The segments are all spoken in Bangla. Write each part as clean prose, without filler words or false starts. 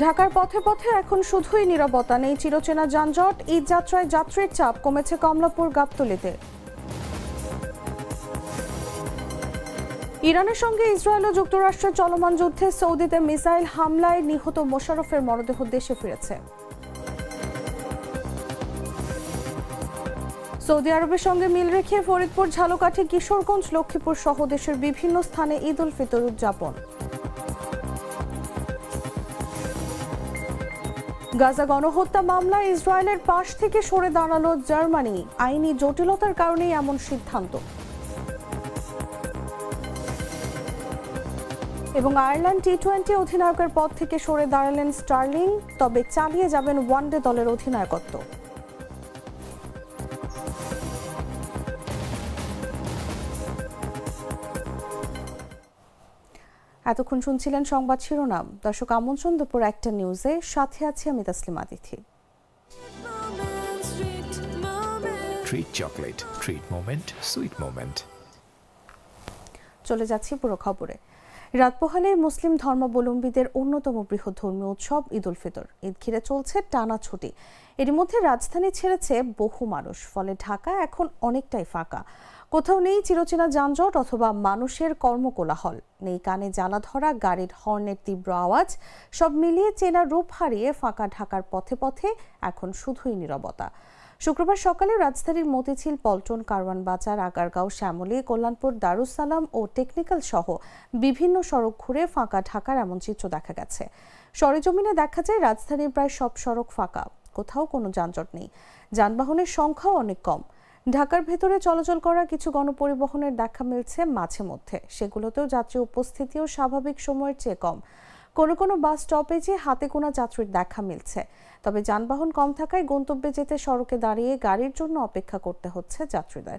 ঢাকার পথে পথে এখন শুধুই নীরবতা, নেই চিরচেনা যানজট। ঈদ যাত্রায় যাত্রীর চাপ কমেছে কমলাপুর গাবতলীতে। ইরানের সঙ্গে ইসরায়েল ও যুক্তরাষ্ট্রের চলমান যুদ্ধে সৌদিতে মিসাইল হামলায় নিহত মোশাররফের মরদেহ দেশে ফিরেছে। সৌদি আরবের সঙ্গে মিল রেখে ফরিদপুর, ঝালকাঠি, কিশোরগঞ্জ, লক্ষ্মীপুর সহ দেশের বিভিন্ন স্থানে ঈদ উল ফিতর উদযাপন। গাজা গণহত্যা মামলায় ইসরায়েলের পাশ থেকে সরে দাঁড়ালো জার্মানি। আইনি জটিলতার কারণেই এমন সিদ্ধান্ত। এবং আয়ারল্যান্ড টি-20 অধিনায়কের পদ থেকে সরে দাঁড়ালেন স্টার্লিং, তবে চালিয়ে যাবেন ওয়ানডে দলের অধিনায়কত্ব। এতক্ষণ শুনছিলেন সংবাদ শিরোনাম। দর্শক, আমন্ত্রণ দুপুর 1টা নিউজে, সাথে আছি আমি Taslima Tithi. Treat chocolate, treat moment, sweet moment. চলে যাচ্ছি পুরো খবরে। রাত পোহালে মুসলিম ধর্মাবলম্বীদের অন্যতম বৃহৎ ধর্মীয় উৎসব ঈদ উল ফিতর। ঈদ ঘিরে চলছে টানা ছুটি। এর মধ্যে রাজধানী ছেড়েছে বহু মানুষ, ফলে ঢাকা এখন অনেকটাই ফাঁকা। কোথাও নেই চিরচেনা যানজট অথবা মানুষের কর্মকোলাহল, নেই কানে জ্বালা ধরা গাড়ির হর্নের তীব্র আওয়াজ। সব মিলিয়ে চেনা রূপ হারিয়ে ফাঁকা ঢাকার পথে পথে এখন শুধুই নীরবতা। শুক্রবার সকালে রাজধানীর মতিঝিল, পল্টন, কারওয়ান বাজার, আগারগাঁও, শ্যামলী, কল্যাণপুর, দারুসালাম ও টেকনিক্যাল সহ বিভিন্ন সড়ক ঘুরে ফাঁকা ঢাকার এমন চিত্র দেখা গেছে। সরেজমিনে দেখা যায় রাজধানীর প্রায় সব সড়ক ফাঁকা, কোথাও কোনো যানজট নেই। যানবাহনের সংখ্যাও অনেক কম। ঢাকার ভেতরে চলাচল করা কিছু গণপরিবহনের দেখা মিলছে মাঝে মধ্যে, সেগুলোতেও যাত্রী উপস্থিতিও স্বাভাবিক সময়ের চেয়ে কম। কোনো কোনো বাস স্টপেজে হাতে গোনা যাত্রীর দেখা মিলছে, তবে যানবাহন কম থাকায় গন্তব্যে যেতে সড়কে দাঁড়িয়ে গাড়ির জন্য অপেক্ষা করতে হচ্ছে যাত্রীদের।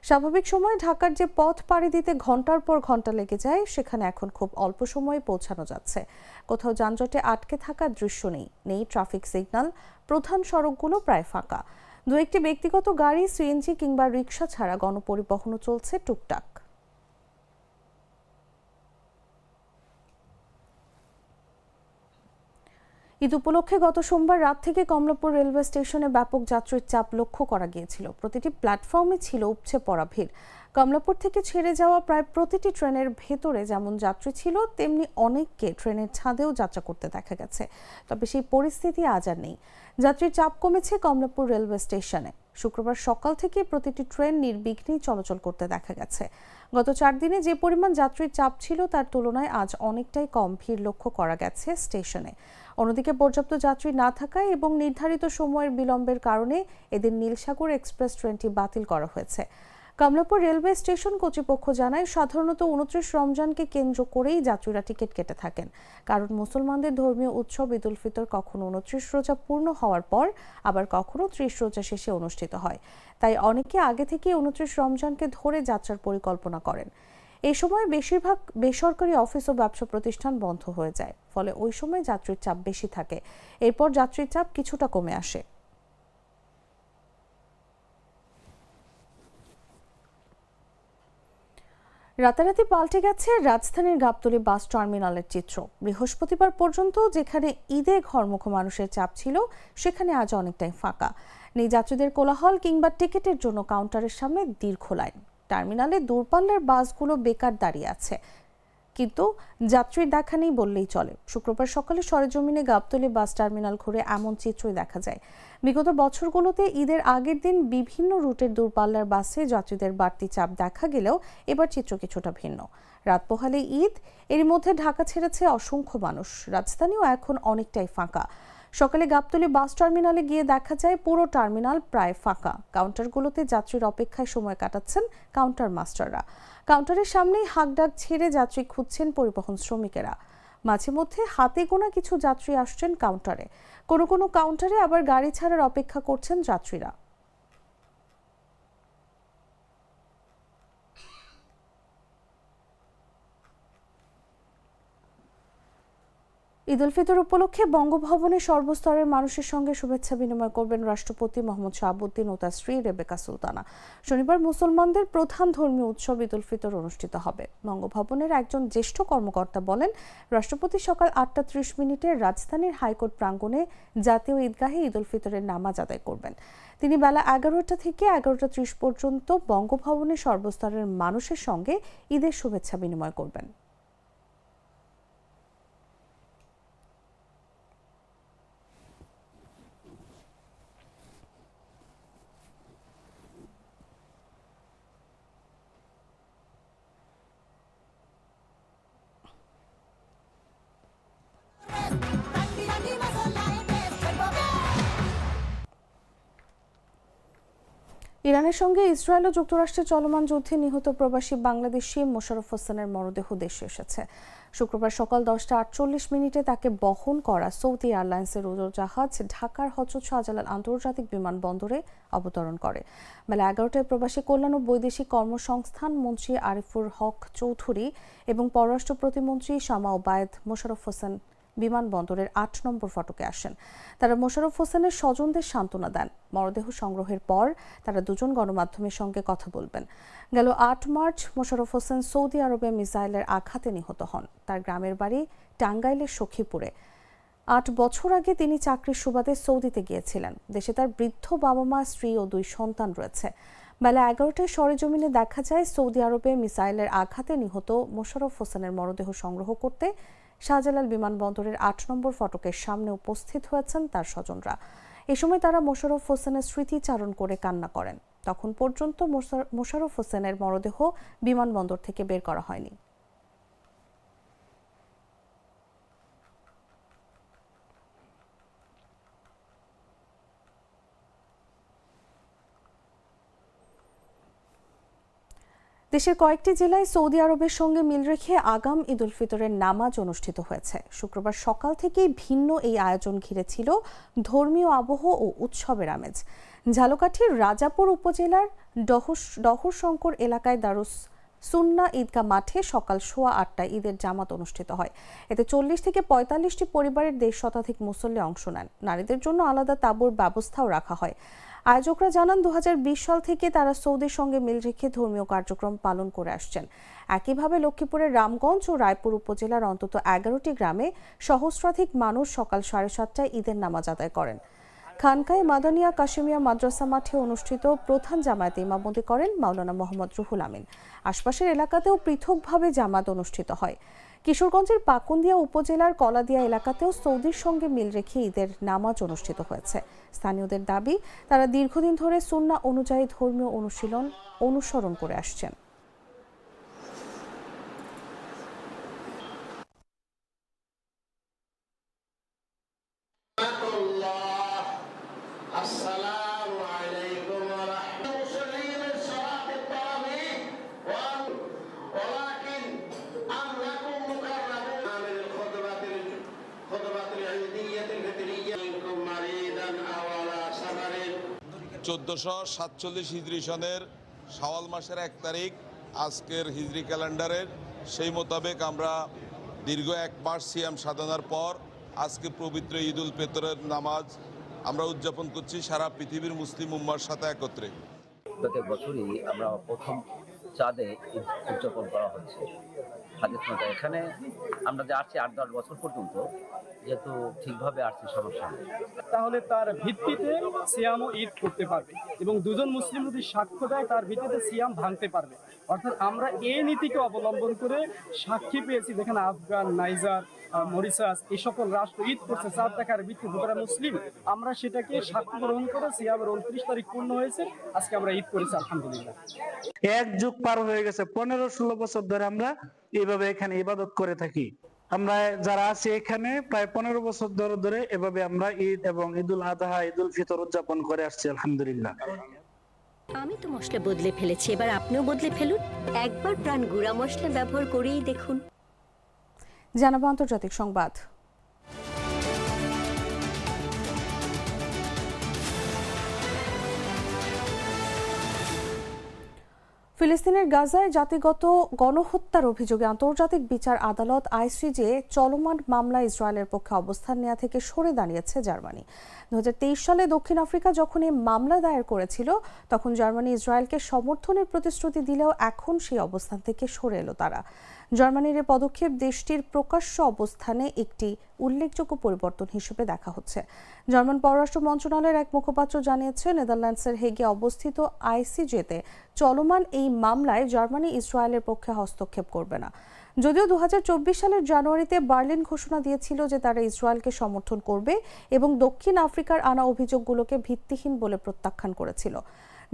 স্বাভাবিক সময়ে ঢাকার যে পথ পাড়ি দিতে ঘন্টার পর ঘন্টা লেগে যায়, সেখানে এখন খুব অল্প সময়ে পৌঁছানো যাচ্ছে। কোথাও যানজটে আটকে থাকার দৃশ্য নেই, নেই ট্রাফিক সিগন্যাল। প্রধান সড়কগুলো প্রায় ফাঁকা। দু একটি ব্যক্তিগত গাড়ি, সিএনজি কিংবা রিকশা ছাড়া গণপরিবহনও চলছে টুকটাক। ঈদ উপলক্ষে গত সোমবার রাত থেকে কমলাপুর রেলওয়ে স্টেশনে ব্যাপক যাত্রীর চাপ লক্ষ্য করা গিয়েছিল। প্রতিটি প্ল্যাটফর্মে ছিল উপচে পড়া ভিড়। কমলাপুর থেকে ছেড়ে যাওয়া প্রায় প্রতিটি ট্রেনের ভেতরে যেমন যাত্রী ছিল, তেমনি অনেককে ট্রেনের ছাদেও যাত্রা করতে দেখা গেছে। তবে সেই পরিস্থিতি আজ আর নেই। যাত্রীর চাপ কমেছে কমলাপুর রেলওয়ে স্টেশনে। শুক্রবার সকাল থেকে প্রতিটি ট্রেন নির্বিঘ্নেই চলাচল করতে দেখা গেছে। গত 4 দিনে যে পরিমাণ যাত্রীর চাপ ছিল, তার তুলনায় আজ অনেকটাই কম ভিড় লক্ষ্য করা গেছে স্টেশনে। অন্যদিকে পর্যাপ্ত যাত্রী না থাকায় এবং নির্ধারিত সময়ের বিলম্বের কারণে এদিন নীলসাগর এক্সপ্রেস ট্রেনটি বাতিল করা হয়েছে। কমলাপুর রেলওয়ে স্টেশন কর্তৃপক্ষ জানায়, সাধারণত 29 রমজানকে কেন্দ্র করেই যাত্রীরা টিকিট কেটে থাকেন। কারণ মুসলমানদের ধর্মীয় উৎসব ঈদ উল ফিতর কখনো 29 রোজা পূর্ণ হওয়ার পর, আবার কখনো 30 রোজা শেষে অনুষ্ঠিত হয়। তাই অনেকে আগে থেকে 29 রমজানকে ধরে যাত্রার পরিকল্পনা করেন। এই সময় বেশিরভাগ বেসরকারি অফিস ও ব্যবসা প্রতিষ্ঠান বন্ধ হয়ে যায়, ফলে ওই সময় যাত্রীর চাপ বেশি থাকে। এরপর যাত্রীর চাপ কিছুটা কমে আসে। রাতারাতি পাল্টে গেছে রাজধানীর গাবতলী বাস টার্মিনালের চিত্র। বৃহস্পতিবার পর্যন্ত যেখানে ঈদে ঘরমুখ মানুষের চাপ ছিল, সেখানে আজ অনেকটাই ফাঁকা। নেই যাত্রীদের কোলাহল কিংবা টিকিটের জন্য কাউন্টারের সামনে দীর্ঘ লাইন। টার্মিনালে দূরপাল্লার বাসগুলো বেকার দাঁড়িয়ে আছে, কিন্তু যাত্রীর দেখা নেই বললেই চলে। শুক্রবার সকালে সরেজমিনে গাবতলী বাস টার্মিনাল ঘুরে এমন চিত্রই দেখা যায়। বিগত বছরগুলোতে ঈদের আগের দিন বিভিন্ন রুটের দূরপাল্লার বাসে যাত্রীদের বাড়তি চাপ দেখা গেলেও এবার চিত্র কিছুটা ভিন্ন। রাত পোহালে ঈদ, এর মধ্যে ঢাকা ছেড়েছে অসংখ্য মানুষ। রাজধানীও এখন অনেকটাই ফাঁকা। সকালে গাবতলী বাস টার্মিনালে গিয়ে দেখা যায় পুরো টার্মিনাল প্রায় ফাঁকা। কাউন্টারগুলোতে যাত্রীর অপেক্ষায় সময় কাটাচ্ছেন কাউন্টার মাস্টাররা। কাউন্টারের সামনেই হাঁকডাক ছেড়ে যাত্রী খুঁজছেন পরিবহন শ্রমিকেরা। মাঝে মধ্যে হাতে গোনা কিছু যাত্রী আসছেন কাউন্টারে। কোনো কোনো কাউন্টারে আবার গাড়ি ছাড়ার অপেক্ষা করছেন যাত্রীরা। ঈদ উল ফিতর উপলক্ষে বঙ্গভবনে সর্বস্তরের মানুষের সঙ্গে শুভেচ্ছা বিনিময় করবেন রাষ্ট্রপতি মোহাম্মদ শাহাবুদ্দিন ও তার স্ত্রী রেবেকা সুলতানা। শনিবার মুসলমানদের প্রধান ধর্মীয় উৎসব ঈদ উল ফিতর অনুষ্ঠিত হবে। বঙ্গভবনের একজন জ্যেষ্ঠ কর্মকর্তা বলেন, রাষ্ট্রপতি সকাল 8টা 30 রাজধানীর হাইকোর্ট প্রাঙ্গণে জাতীয় ঈদগাহে ঈদ উল ফিতরের নামাজ আদায় করবেন। তিনি বেলা 11টা থেকে 11টা 30 পর্যন্ত বঙ্গভবনে সর্বস্তরের মানুষের সঙ্গে ঈদের শুভেচ্ছা বিনিময় করবেন। ইরানের সঙ্গে ইসরায়েল ও যুক্তরাষ্ট্রের চলমান যুদ্ধে নিহত প্রবাসী বাংলাদেশি মোশাররফ হোসেনের মরদেহ দেশে এসেছে। শুক্রবার সকাল 10টা 48 তাকে বহন করা সৌদি এয়ারলাইন্সের উড়োজাহাজ ঢাকার হযরত শাহজালাল আন্তর্জাতিক বিমানবন্দরে অবতরণ করে। বেলা 11টায় প্রবাসী কল্যাণ ও বৈদেশিক কর্মসংস্থান মন্ত্রী আরিফুর হক চৌধুরী এবং পররাষ্ট্র প্রতিমন্ত্রী শামা ওবায়েদ মোশাররফ হোসেন বিমানবন্দরের 8 নম্বর ফটকে আসেন। তারা মোশাররফ হোসেনের স্বজনদের সান্ত্বনা দেন। মরদেহ সংগ্রহের পর তারা দুজন গণমাধ্যমের সঙ্গে কথা বলবেন। গেল 8 মার্চ মোশাররফ হোসেন সৌদি আরবে মিসাইলের আঘাতে নিহত হন। তার গ্রামের বাড়ি টাঙ্গাইলের সখীপুরে। 8 বছর আগে তিনি চাকরির সুবাদে সৌদিতে গিয়েছিলেন। দেশে তার বৃদ্ধ বাবা মা, স্ত্রী ও 2 সন্তান রয়েছে। বেলা 11টায় সরেজমিনে দেখা যায় সৌদি আরবে মিসাইলের আঘাতে নিহত মোশাররফ হোসেনের মরদেহ সংগ্রহ করতে শাহজালাল বিমানবন্দরের 8 নম্বর ফটকের সামনে উপস্থিত হয়েছেন তার স্বজনরা। এ সময় তারা মোশাররফ হোসেনের স্মৃতিচারণ করে কান্না করেন। তখন পর্যন্ত মোশাররফ হোসেনের মরদেহ বিমানবন্দর থেকে বের করা হয়নি। দেশের কয়েকটি জেলায় সৌদি আরবের সঙ্গে মিল রেখে আগাম ঈদ উল ফিতরের নামাজ অনুষ্ঠিত হয়েছে। শুক্রবার সকাল থেকেই ভিন্ন এই আয়োজন ঘিরে ছিল ধর্মীয় আবহ ও উৎসবের আমেজ। ঝালকাঠির রাজাপুর উপজেলার ডহরশঙ্কর এলাকায় দারুস সুন্না ঈদগাহ মাঠে সকাল 8:15 ঈদের জামাত অনুষ্ঠিত হয়। এতে 40 থেকে 45টি পরিবারের 1.5 শতাধিক মুসল্লি অংশ নেন। নারীদের জন্য আলাদা তাঁবুর ব্যবস্থাও রাখা হয়। আয়োজকরা জানান, 2020 সাল থেকে তারা সৌদির সঙ্গে মিল রেখে ধর্মীয় কার্যক্রম পালন করে আসছেন। একইভাবে লক্ষ্মীপুরের রামগঞ্জ ও রায়পুর উপজেলার অন্তত 11টি গ্রামে সহস্রাধিক মানুষ সকাল 7:30টায় ঈদের নামাজ আদায় করেন। খানকায়ে মাদানিয়া কাশিমিয়া মাদ্রাসা মাঠে অনুষ্ঠিত প্রধান জামায়াতে ইমামতি করেন মাওলানা মোহাম্মদ রুহুল আমিন। আশপাশের এলাকাতেও পৃথকভাবে জামাত অনুষ্ঠিত হয়। কিশোরগঞ্জের পাকুন্দিয়া উপজেলার কলাদিয়া এলাকাতেও সৌদির সঙ্গে মিল রেখে ঈদের নামাজ অনুষ্ঠিত হয়েছে। স্থানীয়দের দাবি, তারা দীর্ঘদিন ধরে সুন্নাহ অনুযায়ী ধর্মীয় অনুশীলন অনুসরণ করে আসছেন। চোদ্দোশো 47 সনের শাওয়াল মাসের 1 তারিখ আজকের হিজরি ক্যালেন্ডারের, সেই মোতাবেক আমরা দীর্ঘ 1 মাস সিয়াম সাধনার পর আজকে পবিত্র ঈদ উল ফিতরের নামাজ আমরা উদযাপন করছি সারা পৃথিবীর মুসলিম উম্মার সাথে একত্রে। প্রত্যেক বছরই আমরা প্রথম চাঁদে ঈদ উদযাপন করা হচ্ছে হাদিস মতে। এখানে আমরা যে আসছি 8-10 বছর পর্যন্ত, যেহেতু ঠিকভাবে আসছি সমস্যা নেই। তাহলে তার ভিত্তিতে সিয়ামও ঈদ করতে পারবে এবং দুজন মুসলিম যদি সাক্ষ্য দেয় তার ভিত্তিতে সিয়াম ভাঙতে পারবে। অর্থাৎ আমরা এই নীতিকে অবলম্বন করে সাক্ষী পেয়েছি। দেখেন, আফগান, নাইজার, মরিশাস এই সকল রাষ্ট্র ঈদ করছে চাঁদ দেখার ভিত্তিতে, তারা মুসলিম। আমরা সেটাকে সাক্ষ্য গ্রহণ করে সিয়ামের 29 তারিখ পূর্ণ হয়েছে, আজকে আমরা ঈদ করেছি আলহামদুলিল্লাহ। 1 যুগ পার হয়ে গেছে, 15-16 বছর ধরে আমরা এইভাবে এখানে ইবাদত করে থাকি। আমরা যারা আছি এখানে প্রায় 15 বছর ধরে এভাবে আমরা ঈদ এবং ঈদুল আযহা, ঈদুল ফিতর উদযাপন করে আসছি আলহামদুলিল্লাহ। আমি তো মশলা বদলে ফেলেছি, এবার আপনিও বদলে ফেলুন। একবার প্রাণ গুঁড়া মশলা ব্যবহার করেই দেখুন। জানাবো আন্তর্জাতিক সংবাদ। ফিলিস্তিনের গাজায় জাতিগত গণহত্যার অভিযোগে আন্তর্জাতিক বিচার আদালত আইসিজে চলমান মামলা ইসরায়েলের পক্ষে অবস্থান নেওয়া থেকে সরে দাঁড়িয়েছে জার্মানি। 2023 সালে দক্ষিণ আফ্রিকা যখন এই মামলা দায়ের করেছিল তখন জার্মানি ইসরায়েলকে সমর্থনের প্রতিশ্রুতি দিলেও এখন সেই অবস্থান থেকে সরে এলো তারা। জার্মানির এই পদক্ষেপ দেশটির প্রকাশ্য অবস্থানে একটি উল্লেখযোগ্য পরিবর্তন হিসেবে দেখা হচ্ছে। জার্মান পররাষ্ট্র মন্ত্রণালয়ের এক মুখপাত্র জানিয়েছে, নেদারল্যান্ডসের হেগে অবস্থিত আইসিজেতে চলমান এই মামলায় জার্মানি ইসরায়েলের পক্ষে হস্তক্ষেপ করবে না। যদিও 2024 সালের জানুয়ারিতে বার্লিন ঘোষণা দিয়েছিল যে তারা ইসরায়েলকে সমর্থন করবে এবং দক্ষিণ আফ্রিকার আনা অভিযোগগুলোকে ভিত্তিহীন বলে প্রত্যাখ্যান করেছিল।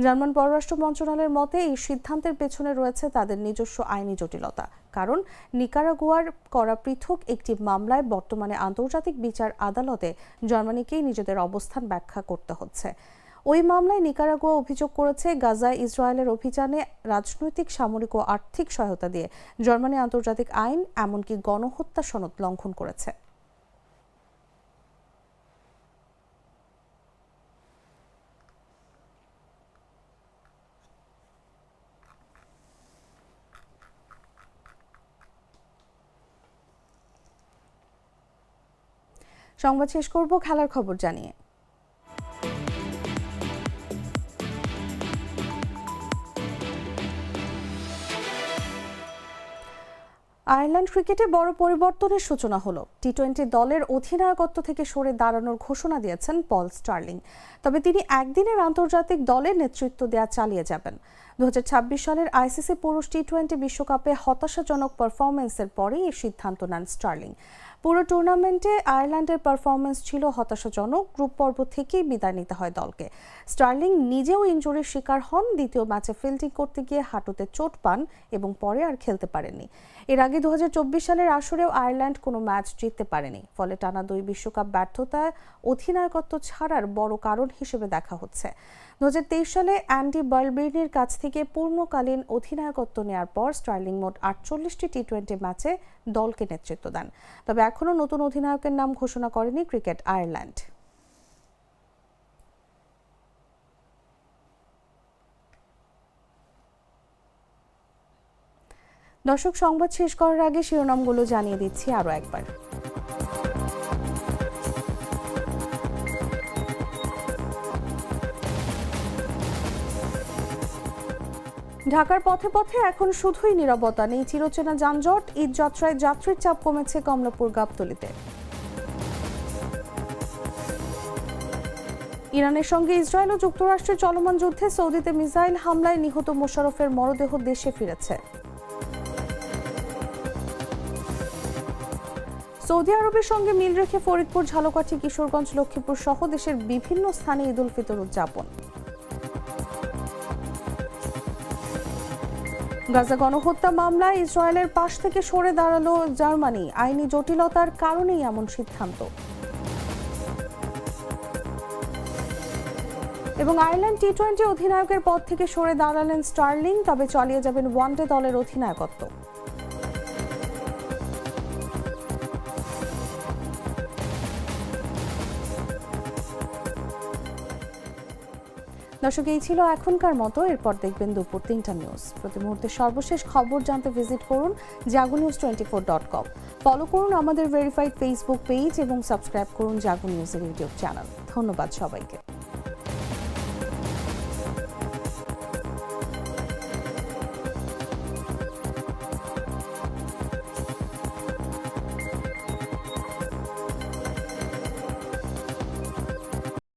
জার্মান পররাষ্ট্র মন্ত্রণালয়ের মতে এই সিদ্ধান্তের পেছনে রয়েছে তাদের নিজস্ব আইনি জটিলতা, কারণ নিকারাগুয়ার করা পৃথক একটি মামলায় বর্তমানে আন্তর্জাতিক বিচার আদালতে জার্মানিকেই নিজেদের অবস্থান ব্যাখ্যা করতে হচ্ছে। ওই মামলায় নিকারাগুয়া অভিযোগ করেছে, গাজায় ইসরায়েলের অভিযানে রাজনৈতিক, সামরিক ও আর্থিক সহায়তা দিয়ে জার্মানি আন্তর্জাতিক আইন এমনকি গণহত্যা সনদ লঙ্ঘন করেছে। সংবাদ শেষ করব খেলার খবর জানিয়ে। আয়ারল্যান্ড ক্রিকেটে বড় পরিবর্তনের সূচনা হলো। টি-20 দলের অধিনায়কত্ব থেকে সরে দাঁড়ানোর ঘোষণা দিয়েছেন পল স্টার্লিং। তবে তিনি একদিনের আন্তর্জাতিক দলের নেতৃত্ব দেয়া চালিয়ে যাবেন। 2026 সালের আইসিসি পুরুষ টি-20 বিশ্বকাপে হতাশাজনক পারফরমেন্সের পরে এই সিদ্ধান্ত নেন স্টার্লিং। পুরো টুর্নামেন্টে আয়ারল্যান্ডের পারফরমেন্স ছিল হতাশাজনক। গ্রুপ পর্ব থেকেই বিদায় নিতে হয় দলকে। স্টার্লিং নিজেও ইনজুরির শিকার হন। দ্বিতীয় ম্যাচে ফিল্ডিং করতে গিয়ে হাঁটুতে চোট পান এবং পরে আর খেলতে পারেননি। এর আগে 2024 সালের আসরেও আয়ারল্যান্ড কোনো ম্যাচ জিততে পারেনি। ফলে টানা 2 বিশ্বকাপ ব্যর্থতায় অধিনায়কত্ব ছাড়ার বড় কারণ হিসেবে দেখা হচ্ছে। 2023 সালে অ্যান্ডি বালবির্নির কাছ থেকে পূর্ণকালীন অধিনায়কত্ব নেয়ার পর স্টার্লিং মোট 48টি টি-20 ম্যাচে দলকে নেতৃত্ব দেন। তবে এখনও নতুন অধিনায়কের নাম ঘোষণা করেনি ক্রিকেট আয়ারল্যান্ড। দর্শক, সংবাদ শেষ করার আগে শিরোনামগুলো জানিয়ে দিচ্ছি আরও একবার। ঢাকার পথে পথে এখন শুধুই নীরবতা, নেই চিরচেনা যানজট। ঈদ যাত্রায় যাত্রীর চাপ কমেছে কমলাপুর গাবতলীতে। ইরানের সঙ্গে ইসরায়েল ও যুক্তরাষ্ট্রের চলমান যুদ্ধে সৌদিতে মিসাইল হামলায় নিহত মোশাররফের মরদেহ দেশে ফিরেছে। সৌদি আরবের সঙ্গে মিল রেখে ফরিদপুর, ঝালকাঠি, কিশোরগঞ্জ, লক্ষ্মীপুর সহ দেশের বিভিন্ন স্থানে ঈদ উল ফিতর উদযাপন। গাজা গণহত্যা মামলায় ইসরায়েলের পাশ থেকে সরে দাঁড়ালো জার্মানি। আইনি জটিলতার কারণেই এমন সিদ্ধান্ত। এবং আয়ারল্যান্ড টি-20 অধিনায়কের পদ থেকে সরে দাঁড়ালেন স্টার্লিং, তবে চালিয়ে যাবেন ওয়ানডে দলের অধিনায়কত্ব। দর্শক, এই ছিল এখনকার মতো। এরপর দেখবেন দুপুর 3টা নিউজ। প্রতি মুহূর্তে সর্বশেষ খবর জানতে ভিজিট করুন jagunews24.com। ফলো করুন আমাদের ভেরিফাইড ফেসবুক পেজ এবং সাবস্ক্রাইব করুন জাগো নিউজের ইউটিউব চ্যানেল। ধন্যবাদ সবাইকে।